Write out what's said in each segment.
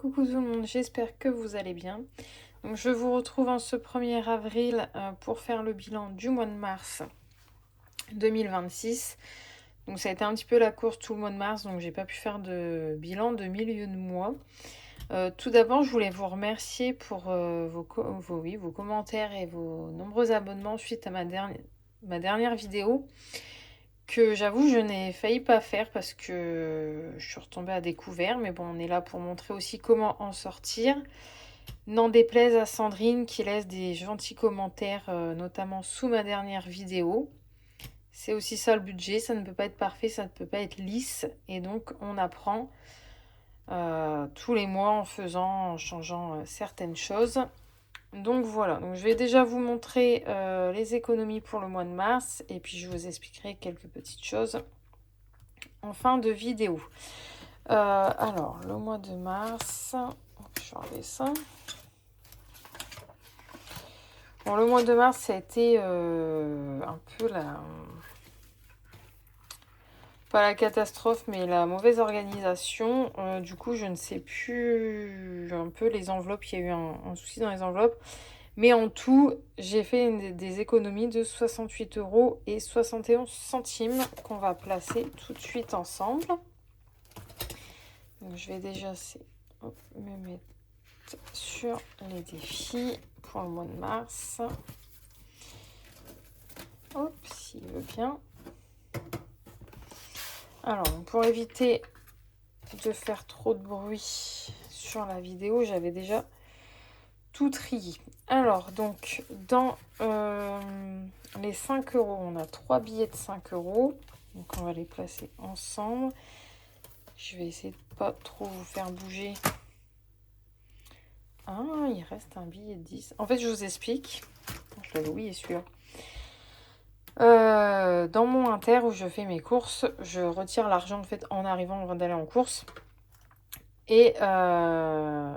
Coucou tout le monde, j'espère que vous allez bien. Donc, je vous retrouve en ce 1er avril pour faire le bilan du mois de mars 2026. Donc ça a été un petit peu la course tout le mois de mars, donc j'ai pas pu faire de bilan de milieu de mois. Tout d'abord, je voulais vous remercier pour vos commentaires et vos nombreux abonnements suite à ma dernière vidéo, que j'avoue je n'ai failli pas faire parce que je suis retombée à découvert. Mais bon, on est là pour montrer aussi comment en sortir. N'en déplaise à Sandrine qui laisse des gentils commentaires, notamment sous ma dernière vidéo. C'est aussi ça le budget, ça ne peut pas être parfait, ça ne peut pas être lisse. Et donc on apprend tous les mois en changeant certaines choses. Donc voilà, donc je vais déjà vous montrer les économies pour le mois de mars. Et puis je vous expliquerai quelques petites choses en fin de vidéo. Alors, le mois de mars, je vais enlever ça. Bon, le mois de mars, ça a été un peu pas la catastrophe, mais la mauvaise organisation. Du coup, je ne sais plus un peu les enveloppes. Il y a eu un souci dans les enveloppes. Mais en tout, j'ai fait des économies de 68,71 € qu'on va placer tout de suite ensemble. Donc, je vais déjà me mettre sur les défis pour le mois de mars. Hop, s'il veut bien. Alors, pour éviter de faire trop de bruit sur la vidéo, j'avais déjà tout trié. Alors, donc, dans les 5 €, on a 3 billets de 5 €. Donc, on va les placer ensemble. Je vais essayer de pas trop vous faire bouger. Ah, il reste un billet de 10. En fait, je vous explique. Je l'avais oublié celui-là. Dans mon Inter où je fais mes courses, je retire l'argent en fait en arrivant avant d'aller en course. Et je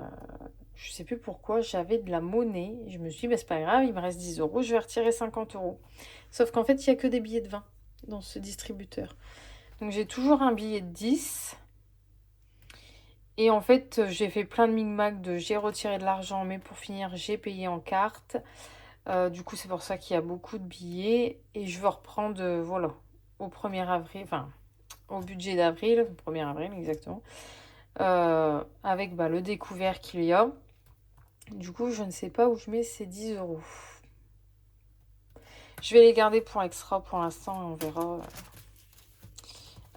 sais plus pourquoi, j'avais de la monnaie. Je me suis dit, bah, c'est pas grave, il me reste 10 €, je vais retirer 50 €. Sauf qu'en fait, il n'y a que des billets de 20 dans ce distributeur. Donc j'ai toujours un billet de 10. Et en fait, j'ai fait plein de micmacs de j'ai retiré de l'argent, mais pour finir, j'ai payé en carte. Du coup, c'est pour ça qu'il y a beaucoup de billets. Et je veux reprendre, voilà, au 1er avril, enfin, au budget d'avril, 1er avril exactement, avec le découvert qu'il y a. Du coup, je ne sais pas où je mets ces 10 €. Je vais les garder pour extra pour l'instant et on verra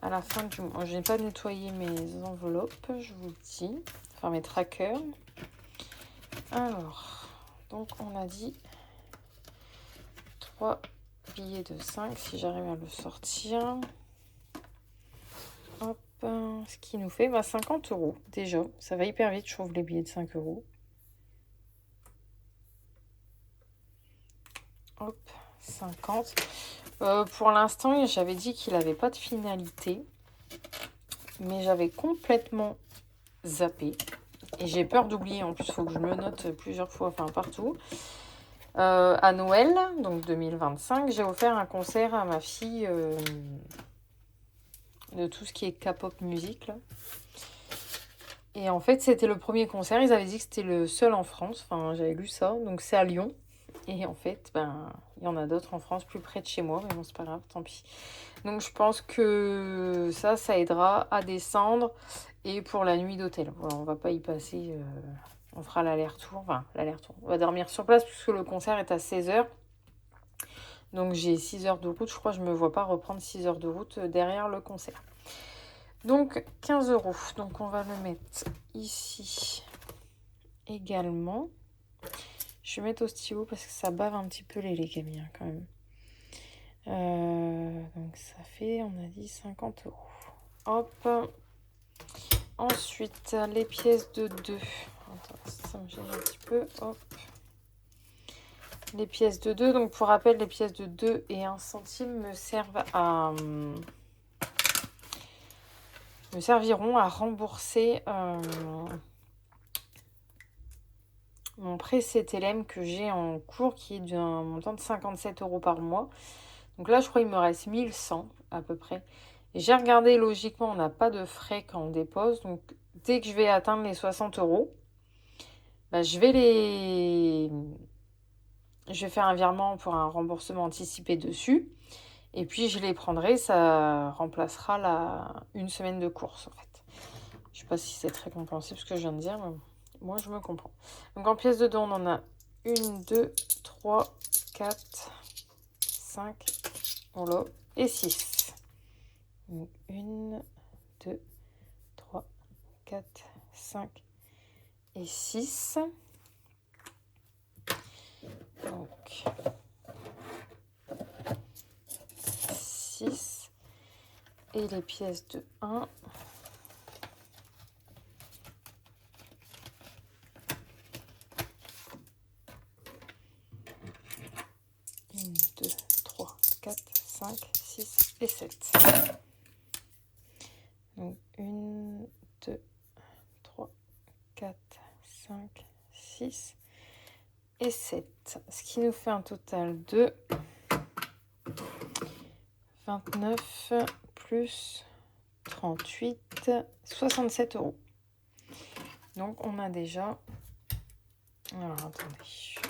à la fin du mois. Je n'ai pas nettoyé mes enveloppes, je vous le dis. Enfin, mes trackers. Alors, donc on a dit 3 billets de 5, si j'arrive à le sortir. Hop, ce qui nous fait 50 € déjà. Ça va hyper vite, je trouve, les billets de 5 €. Hop, 50. Pour l'instant, j'avais dit qu'il n'avait pas de finalité. Mais j'avais complètement zappé. Et j'ai peur d'oublier. En plus, il faut que je me le note plusieurs fois, enfin partout. À Noël, donc 2025, j'ai offert un concert à ma fille de tout ce qui est K-pop musique, là. Et en fait, c'était le premier concert. Ils avaient dit que c'était le seul en France. Enfin, j'avais lu ça. Donc, c'est à Lyon. Et en fait, il y en a d'autres en France, plus près de chez moi. Mais bon, c'est pas grave, tant pis. Donc, je pense que ça aidera à descendre. Et pour la nuit d'hôtel. Voilà, on va pas y passer. On fera l'aller-retour. Enfin, l'aller-retour. On va dormir sur place puisque le concert est à 16 h. Donc, j'ai 6 heures de route. Je crois que je me vois pas reprendre 6 heures de route derrière le concert. Donc 15 €. Donc on va le mettre ici également. Je vais mettre au stylo parce que ça bave un petit peu les gamins quand même. Donc ça fait, on a dit 50 €. Hop. Ensuite, les pièces de 2. Attends, ça me gêne un petit peu. Hop. Les pièces de 2. Donc pour rappel, les pièces de 2 et 1 centime me serviront à rembourser mon prêt CTLM que j'ai en cours qui est d'un montant de 57 € par mois. Donc là, je crois qu'il me reste 1100 à peu près. Et j'ai regardé, logiquement, on n'a pas de frais quand on dépose. Donc dès que je vais atteindre les 60 €, bah, je vais faire un virement pour un remboursement anticipé dessus et puis je les prendrai, ça remplacera une semaine de course, en fait. Je sais pas si c'est très compréhensible ce que je viens de dire, mais moi je me comprends. Donc en pièces de don, on en a 1, 2, 3, 4, 5, voilà, et 6. Donc 1, 2, 3, 4, 5 et 6. Donc 6 et les pièces de 1. 1, 2, 3, 4, 5, 6 et 7. Donc 1, 2, 3, 4, 5, 6 et 7. Ce qui nous fait un total de 29 plus 38, 67 €. Donc on a déjà... Alors attendez,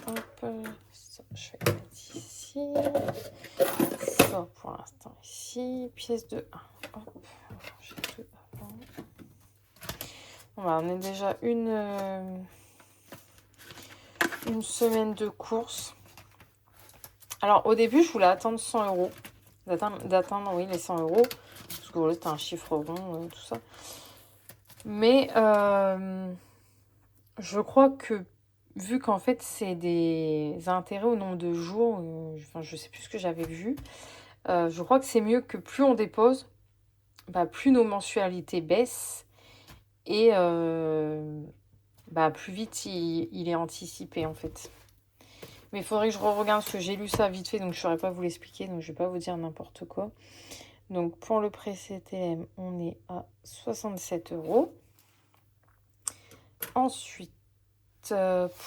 hop, ça je vais le mettre ici. Ça pour l'instant ici, pièce de 1. Hop, j'ai tout avant. Voilà, on est déjà une semaine de course. Alors au début, je voulais attendre 100 €, d'atteindre oui, les 100 €, parce que voilà, c'était un chiffre rond, tout ça. Mais je crois que vu qu'en fait c'est des intérêts au nombre de jours, enfin je sais plus ce que j'avais vu, je crois que c'est mieux que plus on dépose, bah, plus nos mensualités baissent et bah, plus vite il est anticipé en fait. Mais il faudrait que je re-regarde parce que j'ai lu ça vite fait, donc je ne saurais pas vous l'expliquer, donc je ne vais pas vous dire n'importe quoi. Donc pour le pré-CTM, on est à 67 €. Ensuite,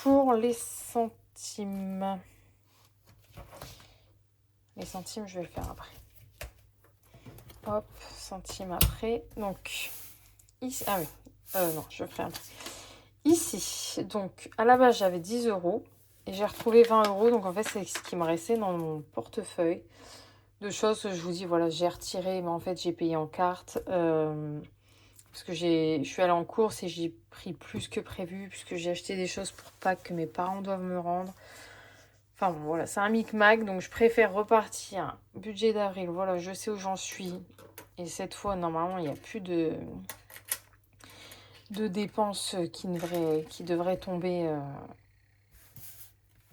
pour les centimes, je vais le faire après. Hop, centimes après. Donc, ici, ah oui, non, je le ferai après. Ici, donc, à la base, j'avais 10 € et j'ai retrouvé 20 €. Donc, en fait, c'est ce qui me restait dans mon portefeuille de choses que je vous dis, voilà, j'ai retiré, mais en fait, j'ai payé en carte. Parce que je suis allée en course et j'ai pris plus que prévu, puisque j'ai acheté des choses pour Pâques que mes parents doivent me rendre. Enfin bon, voilà, c'est un micmac, donc je préfère repartir. Budget d'avril, voilà, je sais où j'en suis. Et cette fois, normalement, il n'y a plus de dépenses qui devraient tomber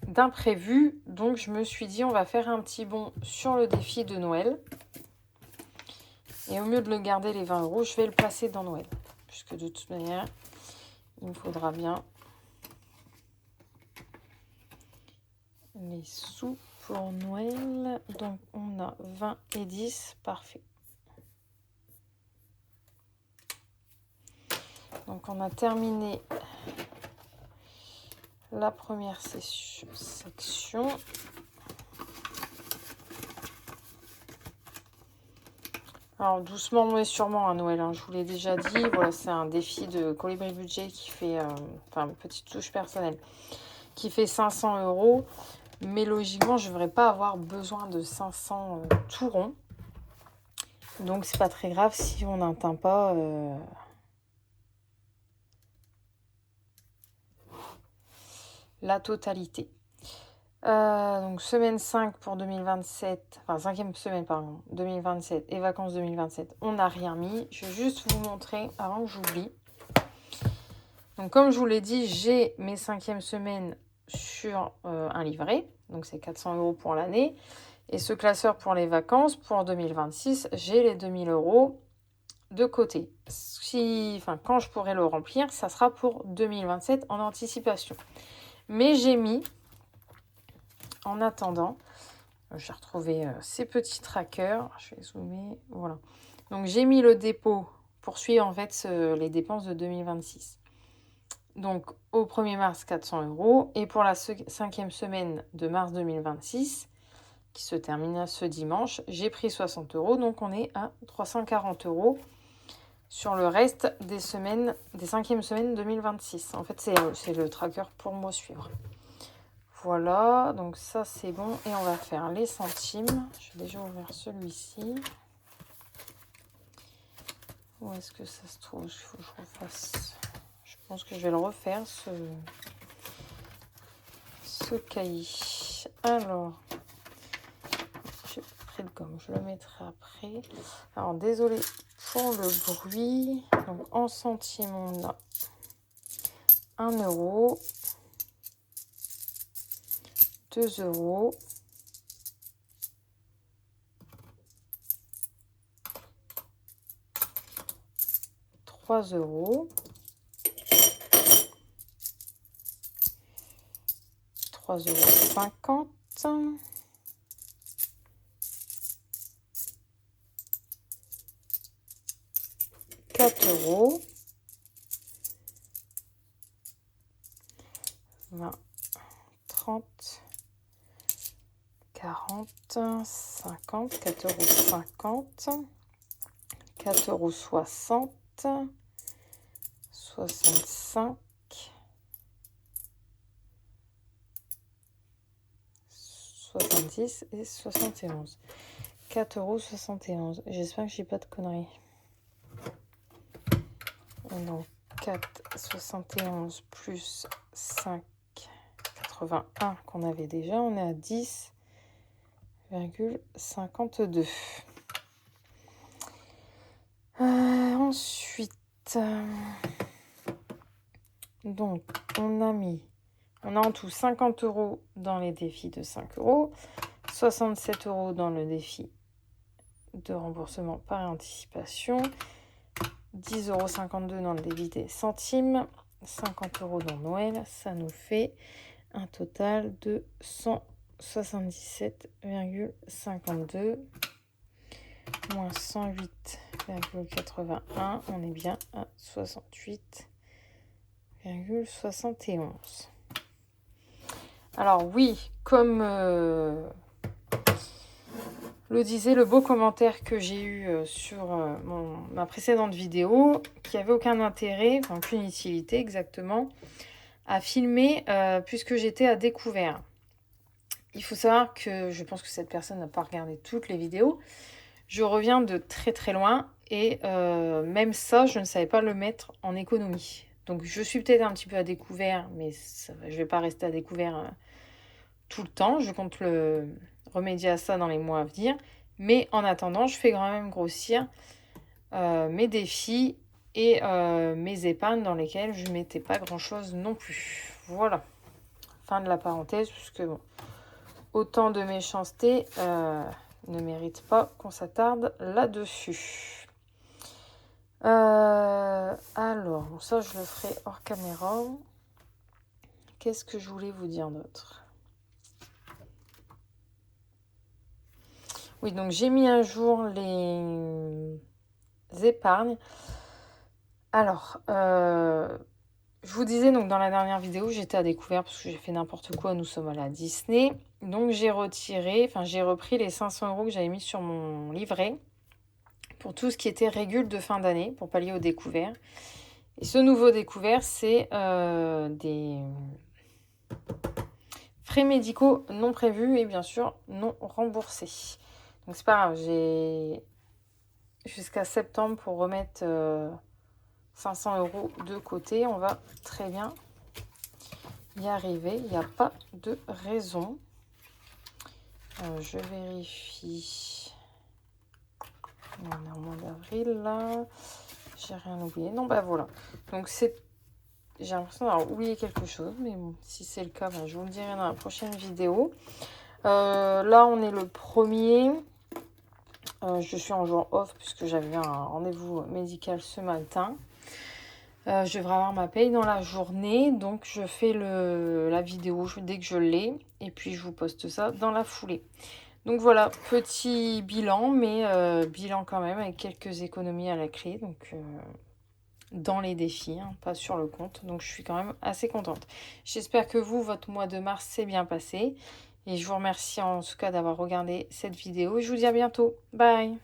d'imprévu. Donc je me suis dit, on va faire un petit bond sur le défi de Noël. Et au mieux de le garder les 20 €, je vais le placer dans Noël. Puisque de toute manière, il me faudra bien les sous pour Noël. Donc on a 20 et 10, parfait. Donc on a terminé la première section. Alors doucement mais sûrement à Noël, hein, je vous l'ai déjà dit, voilà, c'est un défi de Colibri Budget qui fait, enfin petite touche personnelle, qui fait 500 €. Mais logiquement, je ne devrais pas avoir besoin de 500 tout rond. Donc, c'est pas très grave si on n'atteint pas la totalité. Donc, semaine 5 pour 2027, enfin, 5e semaine, pardon, 2027 et vacances 2027, on n'a rien mis. Je vais juste vous montrer avant que j'oublie. Donc, comme je vous l'ai dit, j'ai mes 5e semaines sur un livret. Donc, c'est 400 € pour l'année. Et ce classeur pour les vacances, pour 2026, j'ai les 2000 € de côté. Quand je pourrai le remplir, ça sera pour 2027 en anticipation. Mais j'ai mis, en attendant, j'ai retrouvé ces petits trackers. Je vais zoomer, voilà. Donc j'ai mis le dépôt pour suivre en fait les dépenses de 2026. Donc au 1er mars, 400 €. Et pour la 5e semaine de mars 2026, qui se termine ce dimanche, j'ai pris 60 €, donc on est à 340 € sur le reste des semaines, des 5e semaines 2026. En fait, c'est le tracker pour mois suivre. Voilà, donc ça c'est bon. Et on va faire les centimes. J'ai déjà ouvert celui-ci. Où est-ce que ça se trouve? Il faut que je refasse. Je pense que je vais le refaire, ce cahier. Alors, j'ai pris le gomme, je le mettrai après. Alors, désolé pour le bruit. Donc, en centimes, on a 1 euro, 2 euros, 3 euros, 3,50 €, 4 euros, 20, 30, 40, 50, 4,50 €, 4,60 €, 65, 70 et 71. 4,71 €. J'espère que j'ai pas de conneries. Et donc 4,71 plus 5,81 qu'on avait déjà, on est à 10,52. Ensuite, donc on a en tout 50 € dans les défis de 5 €, 67 € dans le défi de remboursement par anticipation, 10,52 € dans le défi des centimes, 50 € dans Noël, ça nous fait un total de 177,52 moins 108,81, on est bien à 68,71. Alors oui, comme le disait le beau commentaire que j'ai eu sur ma précédente vidéo, qui avait aucun intérêt, enfin aucune utilité exactement, à filmer puisque j'étais à découvert. Il faut savoir que je pense que cette personne n'a pas regardé toutes les vidéos. Je reviens de très très loin et même ça, je ne savais pas le mettre en économie. Donc je suis peut-être un petit peu à découvert, mais je ne vais pas rester à découvert tout le temps. Je compte remédier à ça dans les mois à venir. Mais en attendant, je fais quand même grossir mes défis et mes épargnes dans lesquelles je ne mettais pas grand-chose non plus. Voilà. Fin de la parenthèse, puisque bon, autant de méchanceté ne mérite pas qu'on s'attarde là-dessus. Alors, bon, ça je le ferai hors caméra. Qu'est-ce que je voulais vous dire d'autre? Oui, donc j'ai mis à jour les épargnes. Alors, je vous disais donc dans la dernière vidéo, j'étais à découvert parce que j'ai fait n'importe quoi. Nous sommes allés à Disney. Donc j'ai repris les 500 € que j'avais mis sur mon livret pour tout ce qui était régule de fin d'année, pour pallier au découvert. Et ce nouveau découvert, c'est des frais médicaux non prévus et bien sûr non remboursés. Donc c'est pas grave, j'ai jusqu'à septembre pour remettre 500 € de côté. On va très bien y arriver, il n'y a pas de raison. Je vérifie. On est au mois d'avril là. J'ai rien oublié. Non, bah voilà. Donc j'ai l'impression d'avoir oublié quelque chose, mais bon, si c'est le cas, je vous le dirai dans la prochaine vidéo. Là, on est le 1er. Je suis en jour off puisque j'avais un rendez-vous médical ce matin. Je devrais avoir ma paye dans la journée, donc je fais la vidéo dès que je l'ai et puis je vous poste ça dans la foulée. Donc voilà, petit bilan, mais bilan quand même avec quelques économies à la clé, donc dans les défis, hein, pas sur le compte. Donc je suis quand même assez contente. J'espère que vous, votre mois de mars s'est bien passé et je vous remercie en tout cas d'avoir regardé cette vidéo et je vous dis à bientôt. Bye!